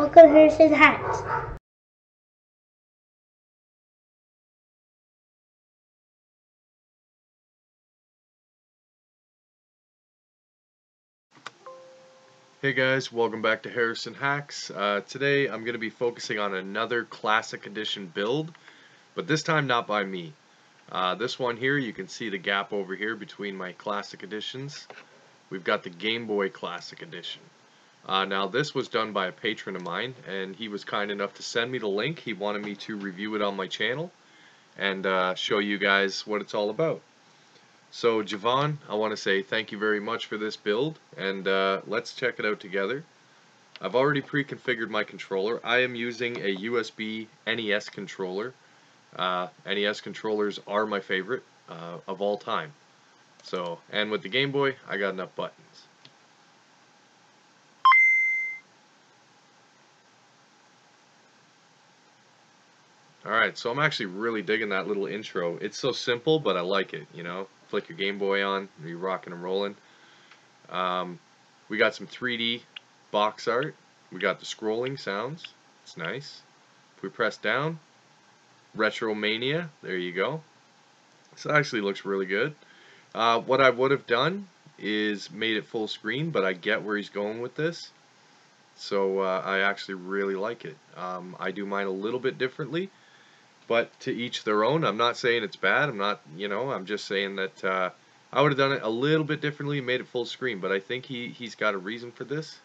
welcome to Harrison Hacks. Hey guys, welcome back to Harrison Hacks. Today I'm going to be focusing on another Classic Edition build, but this time not by me. This one here, you can see the gap over here between my Classic Editions. We've got the Game Boy Classic Edition. Now this was done by a patron of mine, and he was kind enough to send me the link. He wanted me to review it on my channel and show you guys what it's all about. So Javon, I want to say thank you very much for this build, and let's check it out together. I've already pre-configured my controller. I am using a USB NES controller. NES controllers are my favorite of all time. So, and with the Game Boy, I got enough buttons. Alright, so I'm actually really digging that little intro. It's so simple, but I like it, you know. Flick your Game Boy on, you're rocking and rolling. We got some 3D box art. We got the scrolling sounds. It's nice. If we press down, Retro Mania, there you go. This actually looks really good. What I would have done is made it full screen, but I get where he's going with this. So I actually really like it. I do mine a little bit differently, but to each their own. I'm not saying it's bad. I'm not, you know, I'm just saying that I would have done it a little bit differently and made it full screen, but I think he's got a reason for this.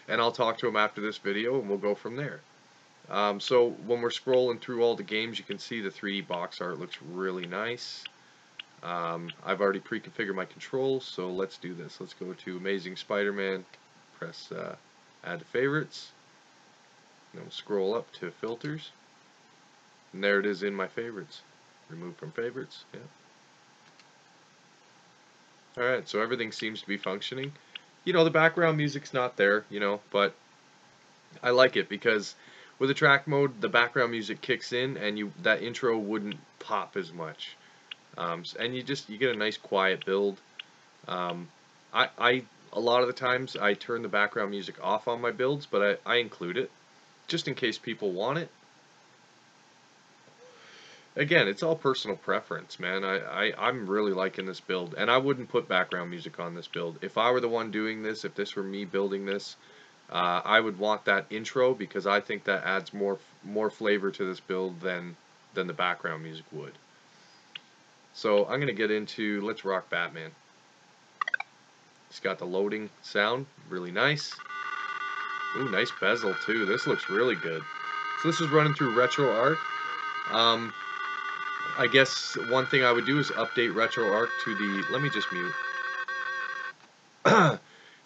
And I'll talk to him after this video and we'll go from there. So when we're scrolling through all the games, you can see the 3D box art looks really nice. I've already pre-configured my controls, so let's do this. Let's go to Amazing Spider-Man, press Add to Favorites, and we'll scroll up to Filters, and there it is in my favorites. Remove from favorites, yeah. Alright, so everything seems to be functioning. You know, the background music's not there, you know, but I like it because with the track mode, the background music kicks in and that intro wouldn't pop as much. And you get a nice quiet build. A lot of the times I turn the background music off on my builds, but I include it just in case people want it. Again, it's all personal preference, man. I'm really liking this build, and I wouldn't put background music on this build. If I were the one doing this, if this were me building this, I would want that intro because I think that adds more flavor to this build than the background music would. So I'm gonna get into Let's Rock Batman. It's got the loading sound, really nice. Ooh, nice bezel too. This looks really good. So this is running through RetroArch. I guess one thing I would do is update RetroArch to the. Let me just mute.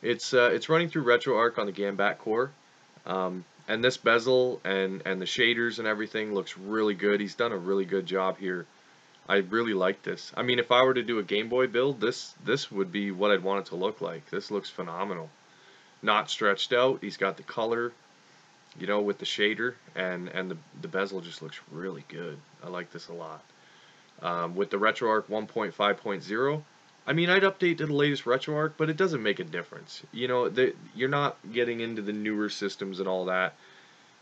It's running through RetroArch on the GameBoy core, and this bezel and the shaders and everything looks really good. He's done a really good job here. I really like this. I mean, if I were to do a Game Boy build, this would be what I'd want it to look like. This looks phenomenal. Not stretched out. He's got the color, you know, with the shader, and the bezel just looks really good. I like this a lot. With the RetroArch 1.5.0, I mean, I'd update to the latest RetroArch, but it doesn't make a difference. You know, you're not getting into the newer systems and all that.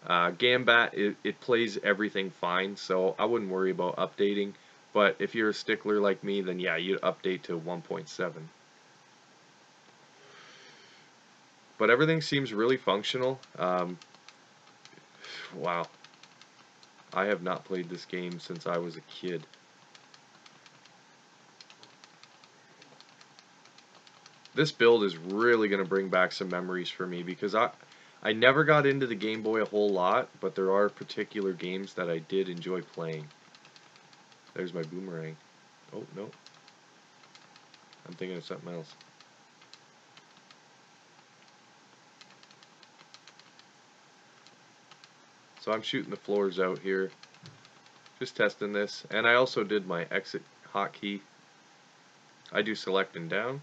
GameBoy, it plays everything fine, so I wouldn't worry about updating. But if you're a stickler like me, then yeah, you'd update to 1.7. But everything seems really functional. Wow. I have not played this game since I was a kid. This build is really going to bring back some memories for me because I never got into the Game Boy a whole lot, but there are particular games that I did enjoy playing. There's my boomerang. Oh, no. I'm thinking of something else. So I'm shooting the floors out here. Just testing this. And I also did my exit hotkey. I do select and down.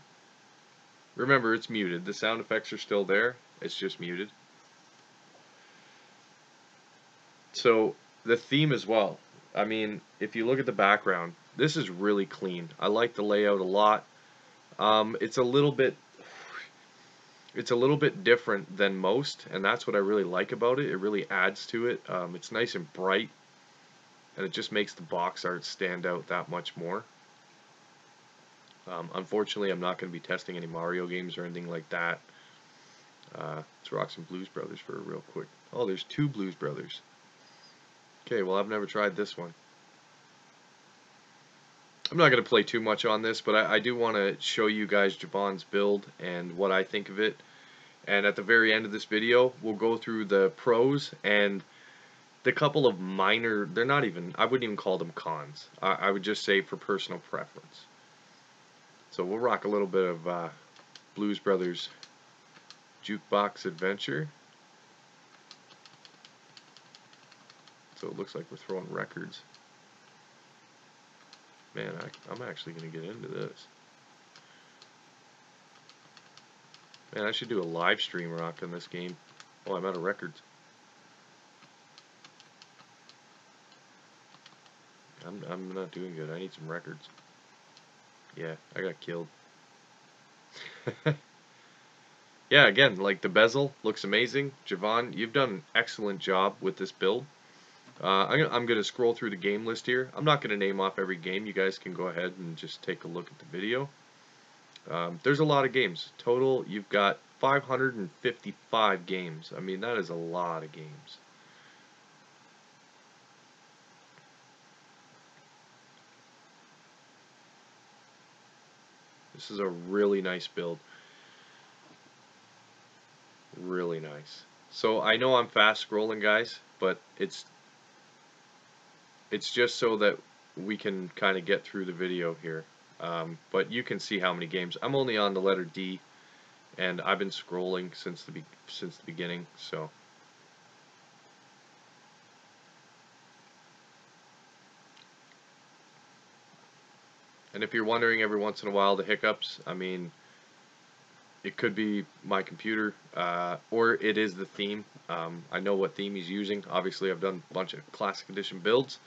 Remember, it's muted. The sound effects are still there. It's just muted. So the theme as well. I mean, if you look at the background, this is really clean. I like the layout a lot. It's a little bit It's a little bit different than most, and that's what I really like about it. It really adds to it. It's nice and bright, and it just makes the box art stand out that much more. Unfortunately, I'm not going to be testing any Mario games or anything like that. Let's rock some Blues Brothers for a real quick. Oh, there's 2 Blues Brothers. Okay, well, I've never tried this one. I'm not going to play too much on this, but I do want to show you guys Javon's build and what I think of it. And at the very end of this video, we'll go through the pros and the couple of minor, they're not even, I wouldn't even call them cons. I would just say for personal preference. So we'll rock a little bit of Blues Brothers Jukebox Adventure. So it looks like we're throwing records. Man, I'm actually going to get into this. Man, I should do a live stream rocking this game. Oh, I'm out of records. I'm not doing good. I need some records. Yeah, I got killed. Yeah, again, like the bezel looks amazing. Javon, you've done an excellent job with this build. I'm going to scroll through the game list here. I'm not going to name off every game. You guys can go ahead and just take a look at the video. There's a lot of games. Total, you've got 555 games. I mean, that is a lot of games. This is a really nice build. Really nice. So I know I'm fast scrolling, guys, but it's just so that we can kind of get through the video here. But you can see how many games. I'm only on the letter D, and I've been scrolling since the beginning. So and if you're wondering every once in a while the hiccups, I mean, it could be my computer, or it is the theme. I know what theme he's using. Obviously, I've done a bunch of Classic Edition builds.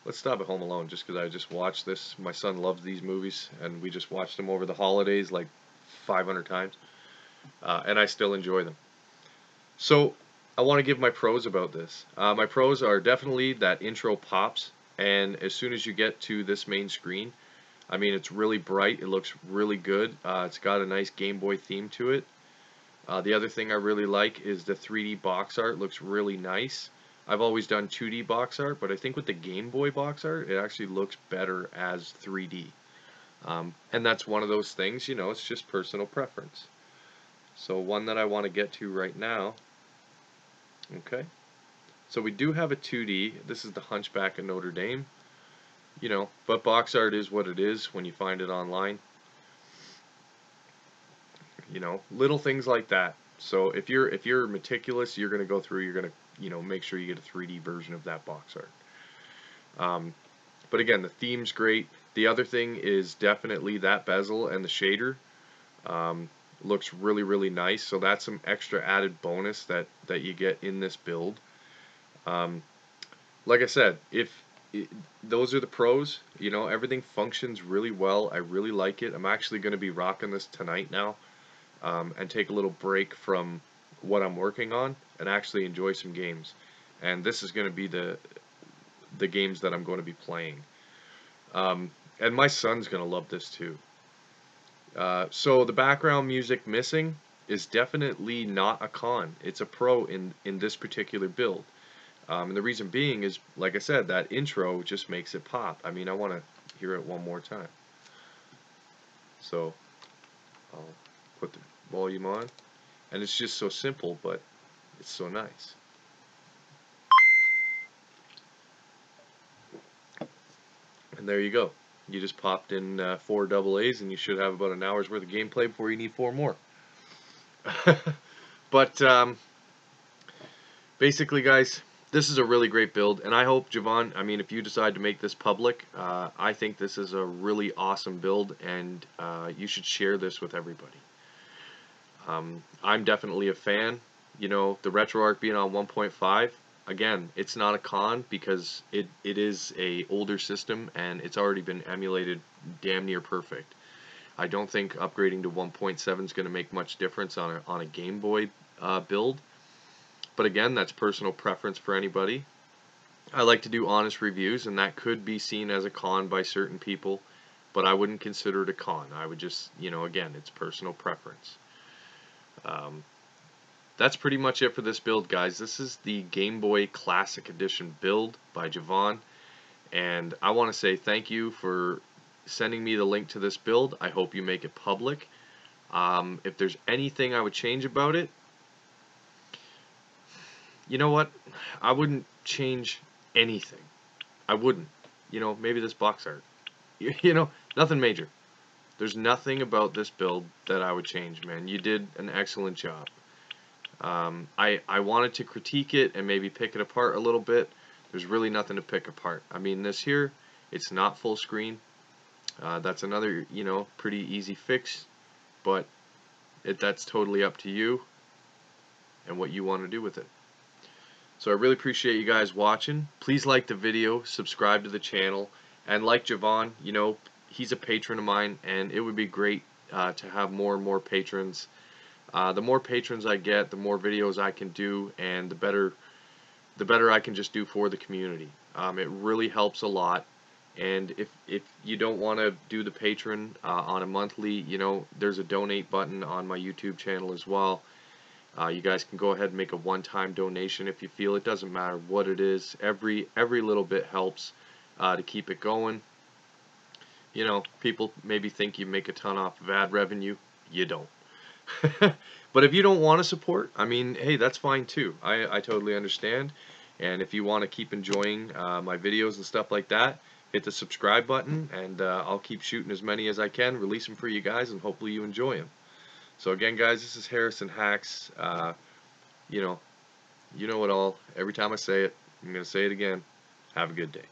Let's stop at Home Alone just because I just watched this. My son loves these movies, and we just watched them over the holidays like 500 times, and I still enjoy them. So I want to give my pros about this. My pros are definitely that intro pops, and as soon as you get to this main screen, I mean, it's really bright. It looks really good. It's got a nice Game Boy theme to it. The other thing I really like is the 3D box art. Looks really nice. I've always done 2D box art, but I think with the Game Boy box art, it actually looks better as 3D. And that's one of those things, you know, it's just personal preference. So one that I want to get to right now, okay. So we do have a 2D. This is the Hunchback of Notre Dame. You know, but box art is what it is when you find it online. You know, little things like that. So if you're meticulous, you're gonna go through. You're gonna, you know, make sure you get a 3D version of that box art. But again, the theme's great. The other thing is definitely that bezel and the shader. Looks really nice. So that's some extra added bonus that you get in this build. Like I said, those are the pros. You know, everything functions really well. I really like it. I'm actually going to be rocking this tonight now, and take a little break from what I'm working on and actually enjoy some games. And this is going to be the games that I'm going to be playing. And my son's going to love this too. So the background music missing is definitely not a con. It's a pro in this particular build. And the reason being is, like I said, that intro just makes it pop. I mean, I want to hear it one more time. So I'll put the volume on. And it's just so simple, but it's so nice. And there you go. You just popped in 4 AA's, and you should have about an hour's worth of gameplay before you need 4 more. But basically, guys, this is a really great build, and I hope, Javon, I mean, if you decide to make this public, I think this is a really awesome build, and you should share this with everybody. I'm definitely a fan. You know, the RetroArch being on 1.5, again, it's not a con because it is a older system, and it's already been emulated damn near perfect. I don't think upgrading to 1.7 is going to make much difference on a Game Boy build. But again, that's personal preference for anybody. I like to do honest reviews, and that could be seen as a con by certain people, but I wouldn't consider it a con. I would just, again, it's personal preference. Um, that's pretty much it for this build, guys. This is the Game Boy Classic Edition build by Javon, and I want to say thank you for sending me the link to this build. I hope you make it public. If there's anything I would change about it, you know what? I wouldn't change anything. I wouldn't. Maybe this box art. Nothing major. There's nothing about this build that I would change, man. You did an excellent job. I wanted to critique it and maybe pick it apart a little bit. There's really nothing to pick apart. I mean, this here, it's not full screen. That's another, pretty easy fix, but that's totally up to you and what you want to do with it. So I really appreciate you guys watching. Please like the video, subscribe to the channel, and like Javon, he's a patron of mine, and it would be great to have more and more patrons. The more patrons I get, the more videos I can do, and the better I can just do for the community. It really helps a lot. And if you don't want to do the patron on a monthly, there's a donate button on my YouTube channel as well. You guys can go ahead and make a one-time donation if you feel. It doesn't matter what it is. Every little bit helps to keep it going. People maybe think you make a ton off of ad revenue. You don't. But if you don't want to support, I mean, hey, that's fine too. I totally understand. And if you want to keep enjoying my videos and stuff like that, hit the subscribe button, and I'll keep shooting as many as I can, release them for you guys, and hopefully you enjoy them. So again, guys, this is Harrison Hacks. You know it all. Every time I say it, I'm going to say it again. Have a good day.